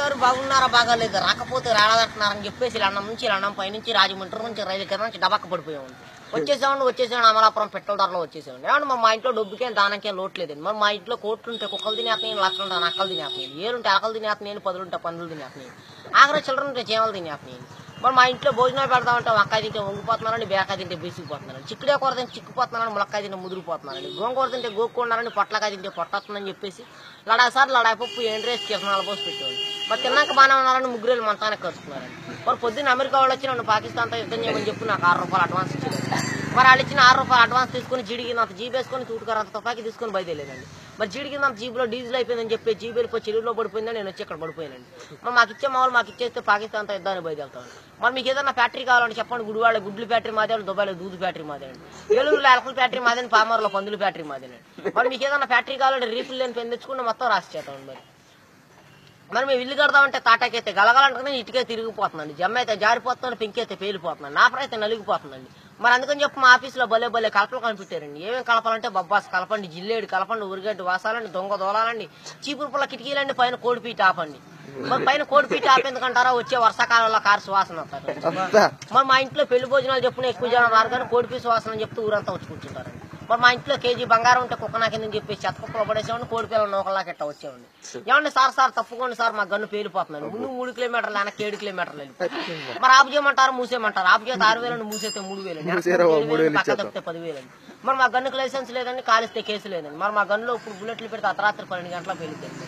గారు బాగున్నారా బాగాలేదు రాకపోతే రాలేదంటున్నారని చెప్పేసి లండం నుంచి లండం పైనుంచి రాజమండ్రి నుంచి రైలు కింద నుంచి డబక్క పడిపోయామండి. వచ్చేసామండి అమలాపురం పెట్రోల్ ధరలో వచ్చేసామండి. ఏమంటే మా ఇంట్లో డబ్బుకేం దానికేం లోట్లేదండి. మరి మా ఇంట్లో కోట్లు ఉంటే కుక్కలు తినేస్తున్నాయి, లక్షలు ఉంటే నక్కలు తినేస్తున్నాయి, ఏలుంటే అకలు తినేస్తున్నాయి, పదులుంటే పందులు తినేస్తున్నాయి, ఆఖరి చిల్లర ఉంటే చీమలు తినేస్తున్నాయి. మరి మా ఇంట్లో భోజనాలు పెడతామంటే వంకాయ తింటే వంగిపోతున్నారని, బేకాయ తింటే బెసిగిపోతున్నారని, చిక్కుడే కూర తింటే చిక్కుపోతున్నారని, ములక్కాయ తింటే ముదిరిపోతున్నారని, గోంగూర తింటే గోక్కున్నారని, పొట్లకాయ తింటే పొట్టొస్తుందని చెప్పేసి లడాసారి లడాయి పప్పు ఎండ్రేసి కిసనాలు పోసి పెట్టేవాళ్ళు. మరి తిన్నాక బాగానే ఉన్నారని ముగ్గురేళ్ళు మంతానికి కలుసుకున్నారని. మరి పొద్దున్న అమెరికా వాళ్ళు వచ్చి నన్ను పాకిస్తాన్తో యుద్ధం చేయమని చెప్పి నాకు ₹6 అడ్వాన్స్ ఇచ్చారు. మరి వాళ్ళు ఇచ్చిన ₹6 అడ్వాన్స్ తీసుకుని జీడికినంత జీబు వేసుకొని తూటుకారంత తుపాకి తీసుకొని బయలుదేరేదండి. మరి జీడికినంత జీబులో డీజిల్ అయిపోయిందని చెప్పి జీబు వెళ్ళిపోయి చెరువులో పడిపోయిందని నేను వచ్చి ఇక్కడ పడిపోయానండి. మరి మాకు ఇచ్చే మామూలు మాకు ఇచ్చేస్తే పాకిస్తాన్తో యుద్ధాన్ని బయలుదేరుతాను. మరి మీకు ఏదైనా ఫ్యాక్టరీ కావాలంటే చెప్పండి. గుడివాడ గుడ్లు ఫ్యాక్టరీ మాదేండి, దుబాయ్లో దూదు ఫ్యాక్టరీ మాదేండి, ఏలూరులో ఎలకల ఫ్యాక్టరీ మాదేండి, పామర్లో పందుల ఫ్యాక్టరీ మాదేనండి. మరి మీకు ఏదైనా ఫ్యాక్టరీ కావాలంటే రీఫిల్ లేని పెన్ తెచ్చుకుంటే మొత్తం రాసి చేస్తామండి. మరి మేము ఇల్లు కడదామంటే తాటాకైతే గలగలంటే ఇటుకే తిరిగిపోతుందండి, జమ్మ అయితే జారిపోతుందండి, పెంకి అయితే పేలిపోతుందండి, నాపర అయితే నలిగిపోతుందండి. మరి అందుకని చెప్పి మా ఆఫీసులో భలే కలపలు కనిపెట్టారండి. ఏమేమి కలపాలంటే బొబ్బాస్ కలపండి, జిల్లేడు కలపండి, ఉరిగడ్డి వాసాలండి, దొంగ దోలాలండి, చీపురు పుల్ల కిటికీలండి, పైన కోడిపీట ఆపండి. మరి పైన కోడిపీట ఆపేందుకంటారా వచ్చే వర్షాకాలంలో కారు సువాసన వస్తారు. మరి మా ఇంట్లో పెళ్లి భోజనాలు చెప్పున ఎక్కువ జనం రారు కానీ కోడిపీ సువాసన అని చెప్తూ ఊరంతా వచ్చి కూర్చుంటారండి. మరి మా ఇంట్లో కేజీ బంగారం ఉంటే కుక్క నాకిందని చెప్పేసి చెత్త కుక్కలో పడేసేవాడిని, కోడి పిల్లలు నోకలాగా ఎట్లా వచ్చేవాడిని. ఏమండి సార్ తప్పుకోండి సార్ మా గన్ను పేలిపోతున్నాను, ముందు 3 కిలోమీటర్లు వెనక్కి 7 కిలోమీటర్లు వెళ్ళి మరి ఆపు చేయమంటారు, మూసేయమంటారు. ఆపు చేస్తే 6,000, మూసేస్తే 3,000, పక్క తప్పితే 10,000. మరి మా గన్నుకు లైసెన్స్ లేదండి, కాలిస్తే కేసు లేదండి. మరి మా గన్నులో ఇప్పుడు బుల్లెట్లు పెడితే అర్ధరాత్రి 12 గంటలకు పేలిపోయింది.